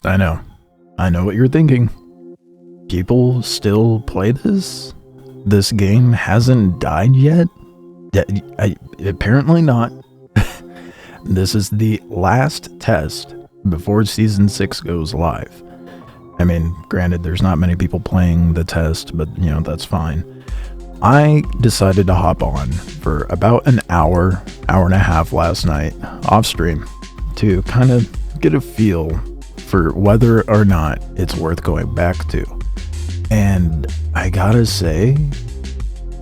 I know. I know what you're thinking. People still play this? This game hasn't died yet? Apparently not. This is the last test before Season 6 goes live. I mean, granted, there's not many people playing the test, but, that's fine. I decided to hop on for about an hour and a half last night, off stream, to kind of get a feel for whether or not it's worth going back to. And I gotta say,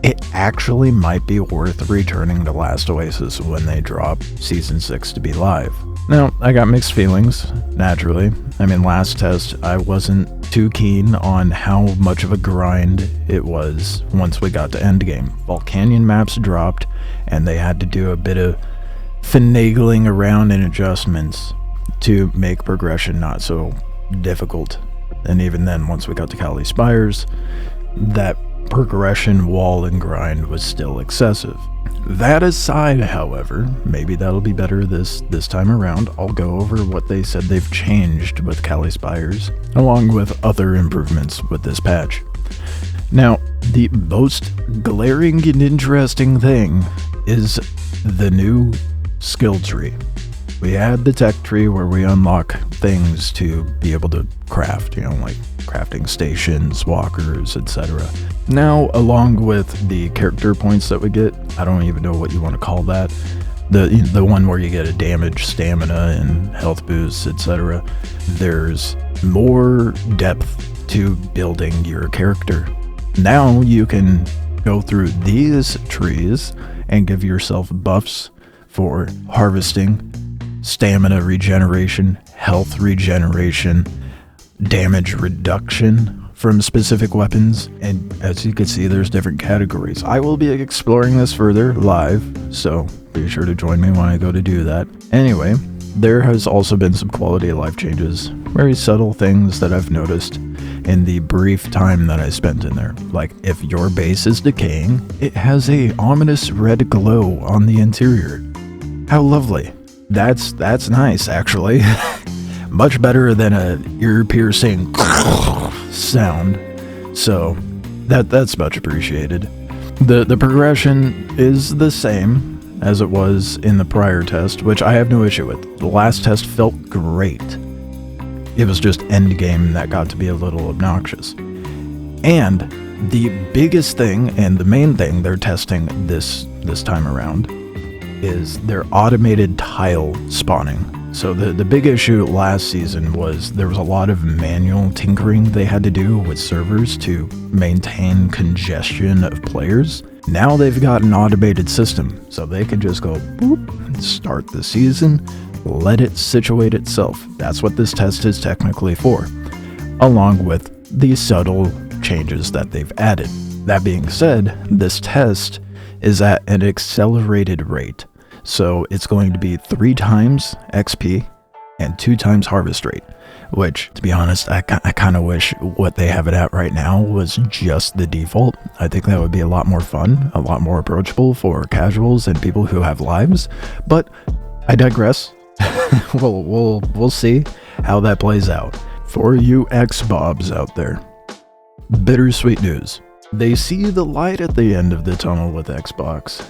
it actually might be worth returning to Last Oasis when they drop Season 6 to be live. Now, I got mixed feelings, naturally. I mean, last test, I wasn't too keen on how much of a grind it was once we got to endgame. Volcanion maps dropped, and they had to do a bit of finagling around and adjustments to make progression not so difficult. And even then, once we got to Cali Spires, that progression wall and grind was still excessive. That aside, however, maybe that'll be better this time around. I'll go over what they said they've changed with Cali Spires, along with other improvements with this patch. Now, the most glaring and interesting thing is the new skill tree. We had the tech tree where we unlock things to be able to craft, like crafting stations, walkers, etc. Now, along with the character points that we get, I don't even know what you want to call that, the one where you get a damage, stamina, and health boosts, etc. There's more depth to building your character. Now you can go through these trees and give yourself buffs for harvesting, stamina regeneration, health regeneration, damage reduction from specific weapons, and as you can see, there's different categories. I will be exploring this further live, so be sure to join me when I go to do that. Anyway, there has also been some quality of life changes, very subtle things that I've noticed in the brief time that I spent in there. Like, if your base is decaying, it has a ominous red glow on the interior. How lovely. That's nice, actually. Much better than an ear-piercing sound. So, that's much appreciated. The progression is the same as it was in the prior test, which I have no issue with. The last test felt great. It was just endgame that got to be a little obnoxious. And the biggest thing, and the main thing they're testing this time around, is their automated tile spawning. So the big issue last season was there was a lot of manual tinkering they had to do with servers to maintain congestion of players. Now they've got an automated system, so they can just go boop, start the season, let it situate itself. That's what this test is technically for, along with the subtle changes that they've added. That being said, this test is at an accelerated rate. So it's going to be 3 times XP and 2 times harvest rate, which, to be honest, I kind of wish what they have it at right now was just the default. I think that would be a lot more fun, a lot more approachable for casuals and people who have lives, but I digress. We'll see how that plays out. For you ex-bobs out there, bittersweet news. They see the light at the end of the tunnel with Xbox,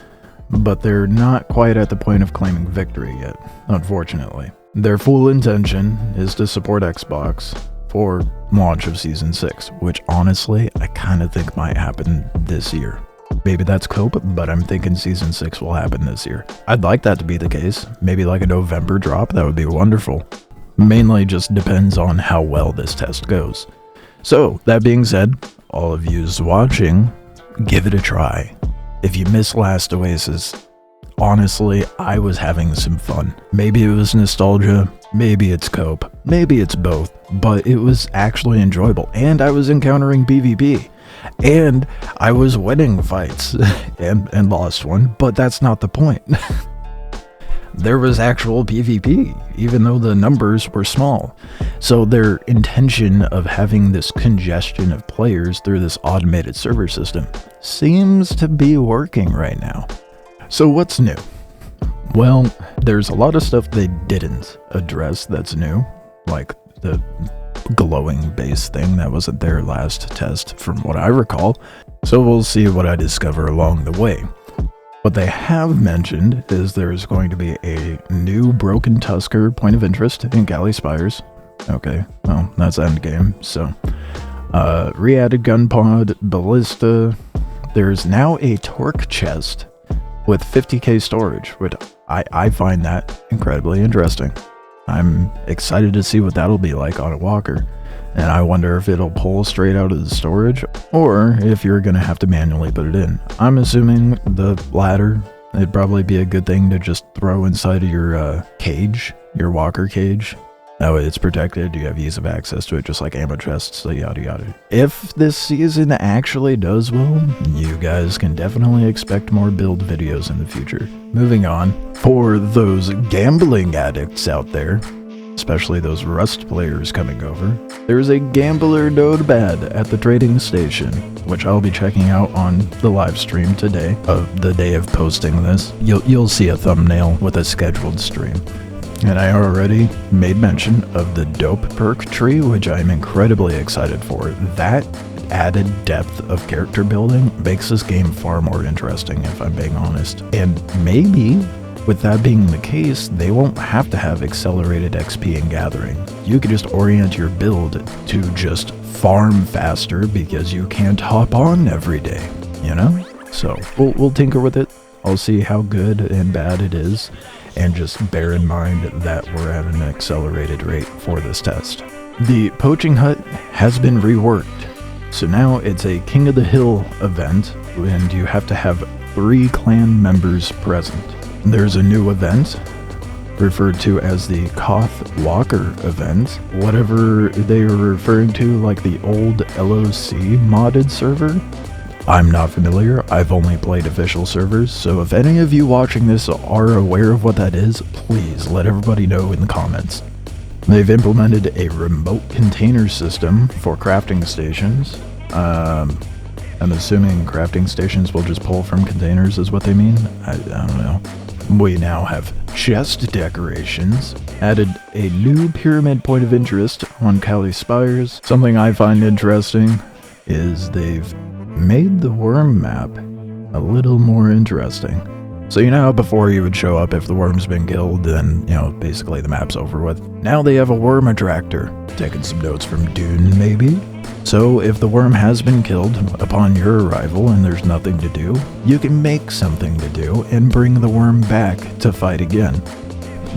but they're not quite at the point of claiming victory yet, unfortunately. Their full intention is to support Xbox for launch of Season 6, which honestly, I kind of think might happen this year. Maybe that's cope, but I'm thinking Season 6 will happen this year. I'd like that to be the case. Maybe like a November drop, that would be wonderful. Mainly just depends on how well this test goes. So, that being said, all of yous watching, give it a try. If you missed Last Oasis, honestly, I was having some fun. Maybe it was nostalgia, maybe it's cope, maybe it's both, but it was actually enjoyable, and I was encountering PvP, and I was winning fights, and lost one, but that's not the point. There was actual PvP, even though the numbers were small. So their intention of having this congestion of players through this automated server system seems to be working right now. So what's new? Well, there's a lot of stuff they didn't address that's new, like the glowing base thing that wasn't there last test from what I recall. So we'll see what I discover along the way. What they have mentioned is there's going to be a new Broken Tusker point of interest in Galley Spires. Okay, well, that's endgame. So, re-added gun pod, ballista. There's now a torque chest with 50k storage, which I find that incredibly interesting. I'm excited to see what that'll be like on a walker. And I wonder if it'll pull straight out of the storage, or if you're going to have to manually put it in. I'm assuming the latter. It'd probably be a good thing to just throw inside of your cage, your walker cage. That way it's protected, you have ease of access to it, just like ammo chests, so yada yada. If this season actually does well, you guys can definitely expect more build videos in the future. Moving on, for those gambling addicts out there, especially those Rust players coming over, there's a gambler notepad at the trading station, which I'll be checking out on the live stream today, of the day of posting this. You'll see a thumbnail with a scheduled stream. And I already made mention of the dope perk tree, which I'm incredibly excited for. That added depth of character building makes this game far more interesting, if I'm being honest. And maybe, with that being the case, they won't have to have accelerated XP and gathering. You could just orient your build to just farm faster because you can't hop on every day, you know? So we'll tinker with it. I'll see how good and bad it is, and just bear in mind that we're at an accelerated rate for this test. The poaching hut has been reworked, so now it's a King of the Hill event, and you have to have 3 clan members present. There's a new event, referred to as the Koth Walker event, whatever they are referring to, like the old LOC modded server. I'm not familiar, I've only played official servers, so if any of you watching this are aware of what that is, please let everybody know in the comments. They've implemented a remote container system for crafting stations. I'm assuming crafting stations will just pull from containers is what they mean? I don't know. We now have chest decorations, added a new pyramid point of interest on Galley Spires. Something I find interesting is they've made the worm map a little more interesting. So you know how before you would show up if the worm's been killed, then, you know, basically the map's over with. Now they have a worm attractor. Taking some notes from Dune, maybe? So if the worm has been killed upon your arrival and there's nothing to do, you can make something to do and bring the worm back to fight again.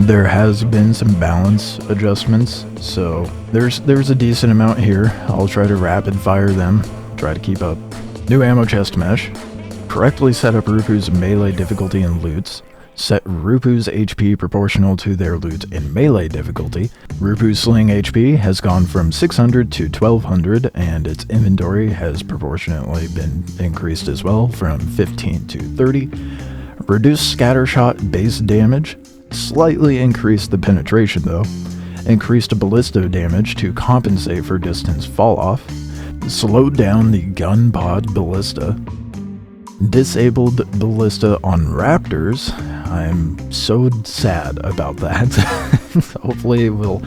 There has been some balance adjustments, so there's a decent amount here. I'll try to rapid fire them, try to keep up. New ammo chest mesh. Correctly set up Rupu's melee difficulty and loots. Set Rupu's HP proportional to their loot in melee difficulty. Rupu's sling HP has gone from 600 to 1200, and its inventory has proportionately been increased as well from 15 to 30. Reduced scattershot base damage. Slightly increased the penetration though. Increased ballista damage to compensate for distance fall off. Slowed down the gun pod ballista. Disabled ballista on raptors. I'm so sad about that. Hopefully we'll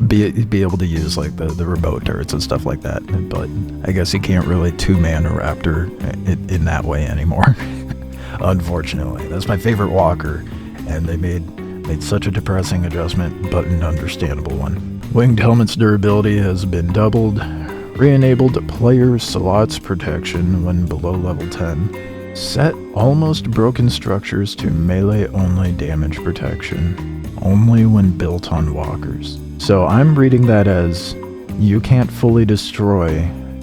be able to use like the remote turrets and stuff like that, but I guess you can't really two-man a raptor in that way anymore. Unfortunately, that's my favorite walker, and they made such a depressing adjustment, but an understandable one. Winged helmet's durability has been doubled. Re-enabled player slots protection when below level 10. Set almost broken structures to melee-only damage protection, only when built on walkers. So I'm reading that as, you can't fully destroy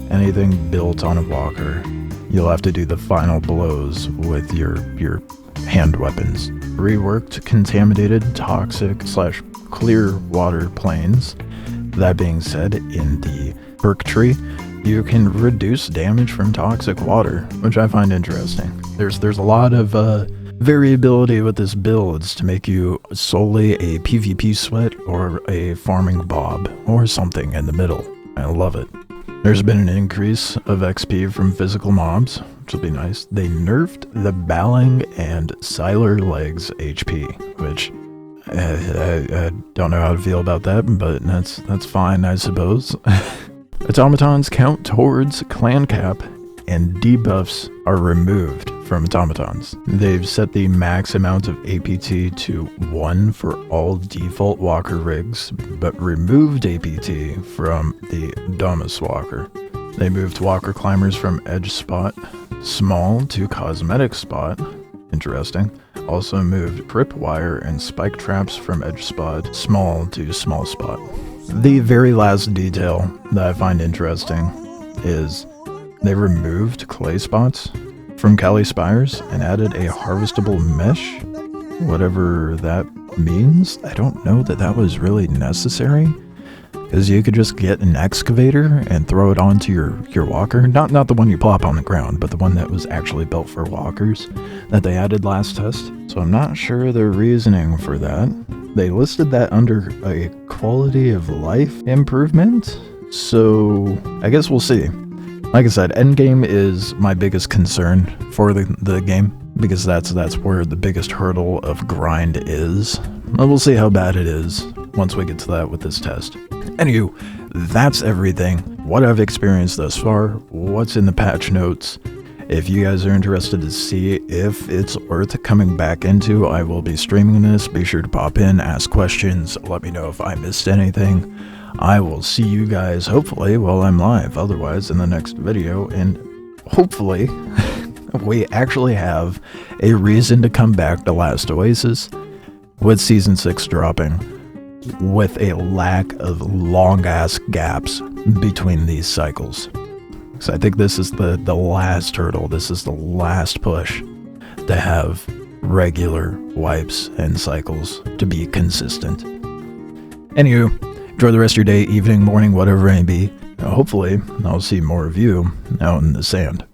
anything built on a walker. You'll have to do the final blows with your hand weapons. Reworked contaminated, toxic / clear water planes. That being said, in the perk tree, you can reduce damage from toxic water, which I find interesting. There's a lot of variability with this builds to make you solely a PvP sweat or a farming bob or something in the middle. I love it. There's been an increase of XP from physical mobs, which will be nice. They nerfed the Balang and Siler Legs HP, which I don't know how to feel about that, but that's fine, I suppose. Automatons count towards clan cap, and debuffs are removed from automatons. They've set the max amount of APT to 1 for all default walker rigs, but removed APT from the Domus walker. They moved walker climbers from edge spot small to cosmetic spot. Interesting. Also moved tripwire and spike traps from edge spot small to small spot. The very last detail that I find interesting is they removed clay spots from Kali Spires and added a harvestable mesh, whatever that means. I don't know that that was really necessary, because you could just get an excavator and throw it onto your walker. Not the one you plop on the ground, but the one that was actually built for walkers that they added last test. So I'm not sure their reasoning for that. They listed that under a quality of life improvement, so I guess we'll see. Like I said, endgame is my biggest concern for the game, because that's where the biggest hurdle of grind is. But we'll see how bad it is once we get to that with this test. Anywho, that's everything. What I've experienced thus far, what's in the patch notes. If you guys are interested to see if it's worth coming back into, I will be streaming this. Be sure to pop in, ask questions, let me know if I missed anything. I will see you guys, hopefully, while I'm live, otherwise in the next video, and hopefully we actually have a reason to come back to Last Oasis with Season 6 dropping, with a lack of long-ass gaps between these cycles. So I think this is the last hurdle, this is the last push to have regular wipes and cycles to be consistent. Anywho, enjoy the rest of your day, evening, morning, whatever it may be. Hopefully, I'll see more of you out in the sand.